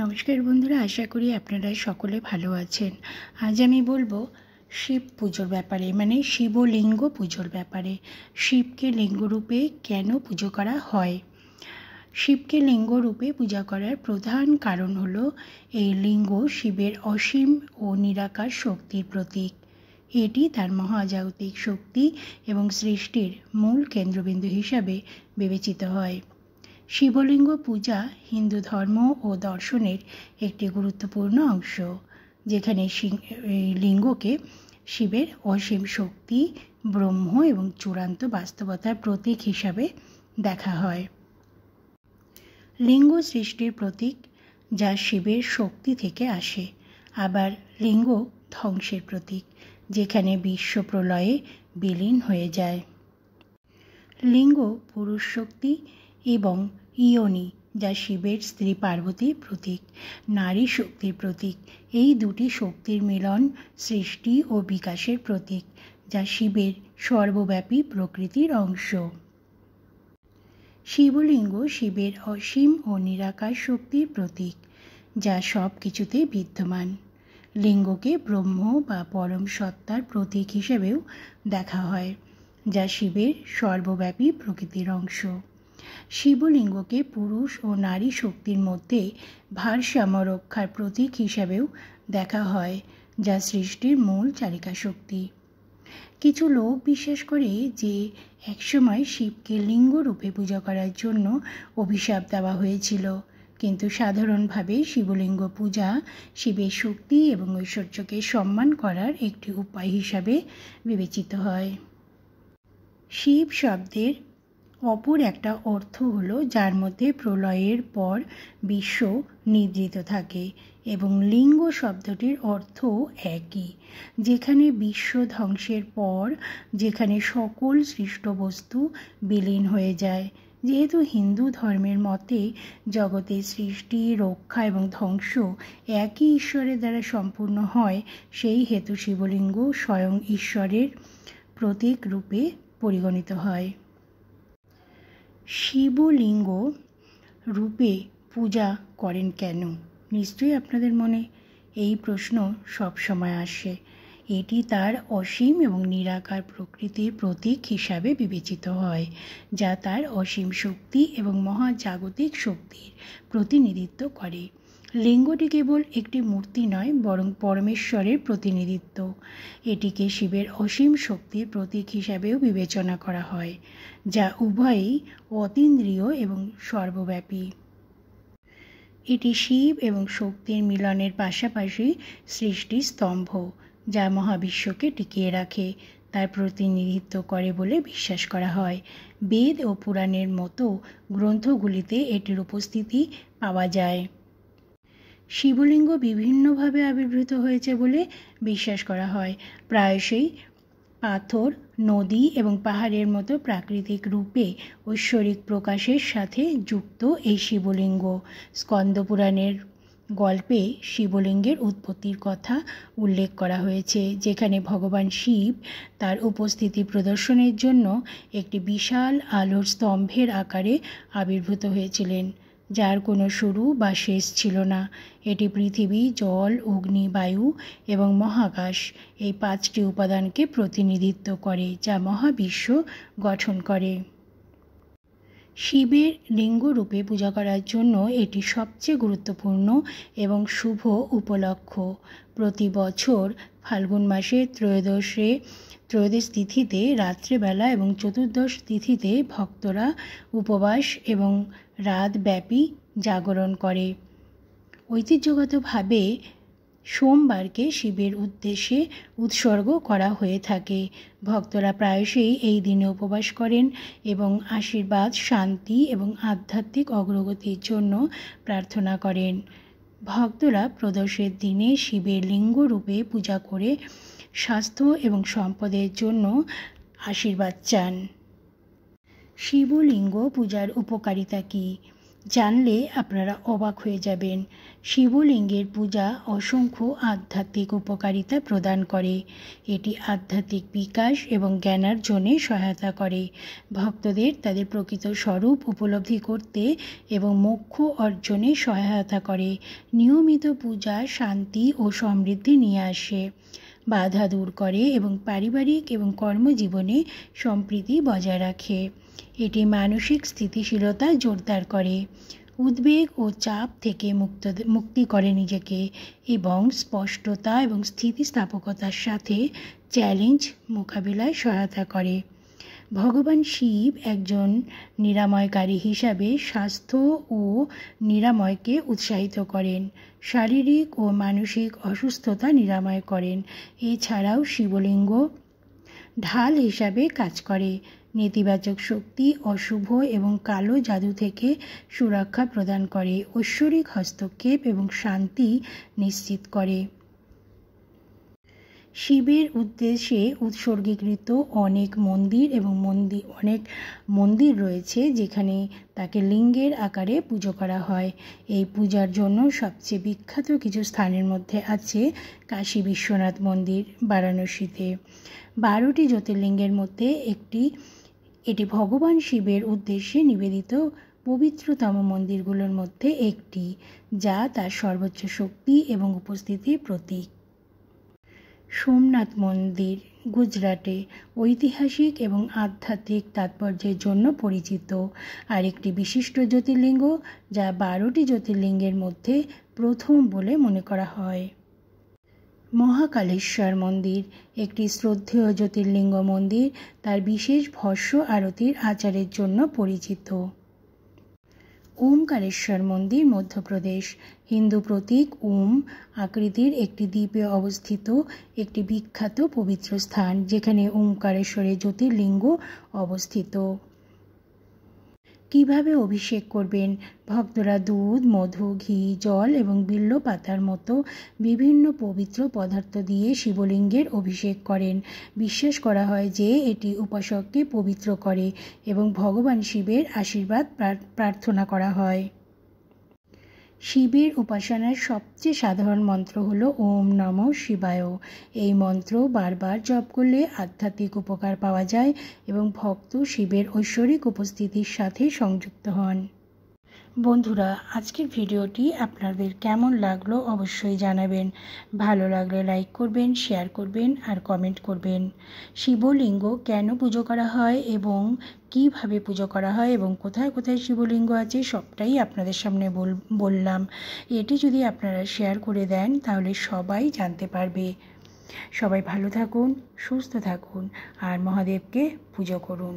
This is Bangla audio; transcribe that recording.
নমস্কার বন্ধুরা, আশা করি আপনারা সকলে ভালো আছেন। আজ আমি বলবো শিব পুজোর ব্যাপারে, মানে শিবলিঙ্গ পুজোর ব্যাপারে। শিবকে লিঙ্গরূপে কেন পুজো করা হয়? শিবকে লিঙ্গরূপে পূজা করার প্রধান কারণ হলো এই লিঙ্গ শিবের অসীম ও নিরাকার শক্তির প্রতীক। এটি তার মহাজাগতিক শক্তি এবং সৃষ্টির মূল কেন্দ্রবিন্দু হিসাবে বিবেচিত হয়। শিবলিঙ্গ পূজা হিন্দু ধর্ম ও দর্শনের একটি গুরুত্বপূর্ণ অংশ, যেখানে এই লিঙ্গকে শিবের অসীম শক্তি, ব্রহ্ম এবং চূড়ান্ত বাস্তবতার প্রতীক হিসাবে দেখা হয়। লিঙ্গ সৃষ্টির প্রতীক, যা শিবের শক্তি থেকে আসে। আবার লিঙ্গ ধ্বংসের প্রতীক, যেখানে বিশ্ব প্রলয়ে বিলীন হয়ে যায়। লিঙ্গ পুরুষ শক্তি এবং ইয়োনি, যা শিবের স্ত্রী পার্বতীর প্রতীক, নারী শক্তির প্রতীক। এই দুটি শক্তির মিলন সৃষ্টি ও বিকাশের প্রতীক, যা শিবের সর্বব্যাপী প্রকৃতির অংশ। শিবলিঙ্গ শিবের অসীম ও নিরাকার শক্তির প্রতীক, যা সব কিছুতে বিদ্যমান। লিঙ্গকে ব্রহ্ম বা পরম সত্তার প্রতীক হিসেবেও দেখা হয়, যা শিবের সর্বব্যাপী প্রকৃতির অংশ। শিবলিঙ্গকে পুরুষ ও নারী শক্তির মধ্যে ভারসাম্য রক্ষার প্রতীক হিসাবেও দেখা হয়, যা সৃষ্টির মূল চালিকা শক্তি। কিছু লোক বিশ্বাস করে যে একসময় শিবকে লিঙ্গরূপে পূজা করার জন্য অভিশাপ দেওয়া হয়েছিল, কিন্তু সাধারণভাবে শিবলিঙ্গ পূজা শিবের শক্তি এবং ঐশ্বর্যকে সম্মান করার একটি উপায় হিসাবে বিবেচিত হয়। শিব শব্দের অপর একটা অর্থ হলো যার মধ্যে প্রলয়ের পর বিশ্ব নিদ্রিত থাকে, এবং লিঙ্গ শব্দটির অর্থ একই, যেখানে বিশ্ব ধ্বংসের পর যেখানে সকল সৃষ্ট বস্তু বিলীন হয়ে যায়। যেহেতু হিন্দু ধর্মের মতে জগতের সৃষ্টি, রক্ষা এবং ধ্বংস একই ঈশ্বরের দ্বারা সম্পূর্ণ হয়, সেই হেতু শিবলিঙ্গ স্বয়ং ঈশ্বরের প্রতীক রূপে পরিগণিত হয়। শিবলিঙ্গ রূপে পূজা করেন কেন? নিশ্চয়ই আপনাদের মনে এই প্রশ্ন সবসময় আসে। এটি তার অসীম এবং নিরাকার প্রকৃতির প্রতীক হিসাবে বিবেচিত হয়, যা তার অসীম শক্তি এবং মহাজাগতিক শক্তির প্রতিনিধিত্ব করে। লিঙ্গটি কেবল একটি মূর্তি নয়, বরং পরমেশ্বরের প্রতিনিধিত্ব। এটিকে শিবের অসীম শক্তির প্রতীক হিসাবেও বিবেচনা করা হয়, যা উভয়ই অতীন্দ্রিয় এবং সর্বব্যাপী। এটি শিব এবং শক্তির মিলনের পাশাপাশি সৃষ্টির স্তম্ভ, যা মহাবিশ্বকে টিকিয়ে রাখে, তার প্রতিনিধিত্ব করে বলে বিশ্বাস করা হয়। বেদ ও পুরাণের মতো গ্রন্থগুলিতে এটির উপস্থিতি পাওয়া যায়। শিবলিঙ্গ বিভিন্নভাবে আবির্ভূত হয়েছে বলে বিশ্বাস করা হয়। প্রায়শই পাথর, নদী এবং পাহাড়ের মতো প্রাকৃতিক রূপে ঐশ্বরিক প্রকাশের সাথে যুক্ত এই শিবলিঙ্গ। স্কন্দপুরাণের গল্পে শিবলিঙ্গের উৎপত্তির কথা উল্লেখ করা হয়েছে, যেখানে ভগবান শিব তার উপস্থিতি প্রদর্শনের জন্য একটি বিশাল আলোর স্তম্ভের আকারে আবির্ভূত হয়েছিলেন, যার কোনো শুরু বা শেষ ছিল না। এটি পৃথিবী, জল, অগ্নি, বায়ু এবং মহাকাশ, এই 5টি উপাদানকে প্রতিনিধিত্ব করে, যা মহাবিশ্ব গঠন করে। শিবের লিঙ্গরূপে পূজা করার জন্য এটি সবচেয়ে গুরুত্বপূর্ণ এবং শুভ উপলক্ষ। প্রতি বছর ফাল্গুন মাসের ত্রয়োদশ তিথিতে রাত্রেবেলা এবং চতুর্দশ তিথিতে ভক্তরা উপবাস এবং রাতব্যাপী জাগরণ করে। ঐতিহ্যগতভাবে সোমবারকে শিবের উদ্দেশ্যে উৎসর্গ করা হয়ে থাকে। ভক্তরা প্রায়শই এই দিনে উপবাস করেন এবং আশীর্বাদ, শান্তি এবং আধ্যাত্মিক অগ্রগতির জন্য প্রার্থনা করেন। ভক্তরা প্রদোষের দিনে শিবের লিঙ্গরূপে পূজা করে স্বাস্থ্য এবং সম্পদের জন্য আশীর্বাদ চান। শিবলিঙ্গ পূজার উপকারিতা কী? জানলে আপনারা অবাক হয়ে যাবেন। শিবলিঙ্গের পূজা অসংখ্য আধ্যাত্মিক উপকারিতা প্রদান করে। এটি আধ্যাত্মিক বিকাশ এবং জ্ঞানার্জনে সহায়তা করে, ভক্তদের তাদের প্রকৃত স্বরূপ উপলব্ধি করতে এবং মোক্ষ অর্জনে সহায়তা করে। নিয়মিত পূজা শান্তি ও সমৃদ্ধি নিয়ে আসে, বাধা দূর করে এবং পারিবারিক এবং কর্মজীবনে সম্প্রীতি বজায় রাখে। এটি মানসিক স্থিতিশীলতা জোরদার করে, উদ্বেগ ও চাপ থেকে মুক্তি করে নিজেকে এবং স্পষ্টতা এবং স্থিতিস্থাপকতার সাথে চ্যালেঞ্জ মোকাবিলায় সহায়তা করে। ভগবান শিব একজন নিরাময়কারী হিসাবে স্বাস্থ্য ও নিরাময়কে উৎসাহিত করেন, শারীরিক ও মানসিক অসুস্থতা নিরাময় করেন। এছাড়াও শিবলিঙ্গ ঢাল হিসাবে কাজ করে, নেতিবাচক শক্তি, অশুভ এবং কালো জাদু থেকে সুরক্ষা প্রদান করে, ঐশ্বরিক হস্তক্ষেপ এবং শান্তি নিশ্চিত করে। শিবের উদ্দেশ্যে উৎসর্গীকৃত অনেক মন্দির রয়েছে যেখানে তাকে লিঙ্গের আকারে পুজো করা হয়। এই পূজার জন্য সবচেয়ে বিখ্যাত কিছু স্থানের মধ্যে আছে কাশী বিশ্বনাথ মন্দির বারাণসীতে। 12টি জ্যোতির্লিঙ্গের মধ্যে এটি ভগবান শিবের উদ্দেশ্যে নিবেদিত পবিত্রতম মন্দিরগুলোর মধ্যে একটি, যা তার সর্বোচ্চ শক্তি এবং উপস্থিতির প্রতীক। সোমনাথ মন্দির গুজরাটে ঐতিহাসিক এবং আধ্যাত্মিক তাৎপর্যের জন্য পরিচিত আরেকটি বিশিষ্ট জ্যোতির্লিঙ্গ, যা 12টি জ্যোতির্লিঙ্গের মধ্যে প্রথম বলে মনে করা হয়। মহাকালেশ্বর মন্দির একটি শ্রদ্ধেয় জ্যোতির্লিঙ্গ মন্দির, তার বিশেষ ভস্য আরতির আচারের জন্য পরিচিত। ওমকারেশ্বর মন্দির মধ্যপ্রদেশ হিন্দু প্রতীক ওম আকৃতির একটি দ্বীপে অবস্থিত একটি বিখ্যাত পবিত্র স্থান, যেখানে ওমকারেশ্বরের জ্যোতির্লিঙ্গ অবস্থিত। কিভাবে অভিষেক করবেন? ভক্তরা দুধ, মধু, ঘি, জল এবং বিল্ব পাতার মতো বিভিন্ন পবিত্র পদার্থ দিয়ে শিবলিঙ্গের অভিষেক করেন। বিশ্বাস করা হয় যে এটি উপাসককে পবিত্র করে এবং ভগবান শিবের আশীর্বাদ প্রার্থনা করা হয়। শিবের উপাসনার সবচেয়ে সাধারণ মন্ত্র হল ওম নমঃ শিবায়। এই মন্ত্র বারবার জপ করলে আধ্যাত্মিক উপকার পাওয়া যায় এবং ভক্ত শিবের ঐশ্বরিক উপস্থিতির সাথে সংযুক্ত হন। বন্ধুরা, আজকের ভিডিওটি আপনাদের কেমন লাগলো অবশ্যই জানাবেন। ভালো লাগলে লাইক করবেন, শেয়ার করবেন আর কমেন্ট করবেন। শিবলিঙ্গ কেন পুজো করা হয় এবং কিভাবে পুজো করা হয় এবং কোথায় কোথায় শিবলিঙ্গ আছে সবটাই আপনাদের সামনে বললাম। এটি যদি আপনারা শেয়ার করে দেন তাহলে সবাই জানতে পারবে। সবাই ভালো থাকুন, সুস্থ থাকুন আর মহাদেবকে পুজো করুন।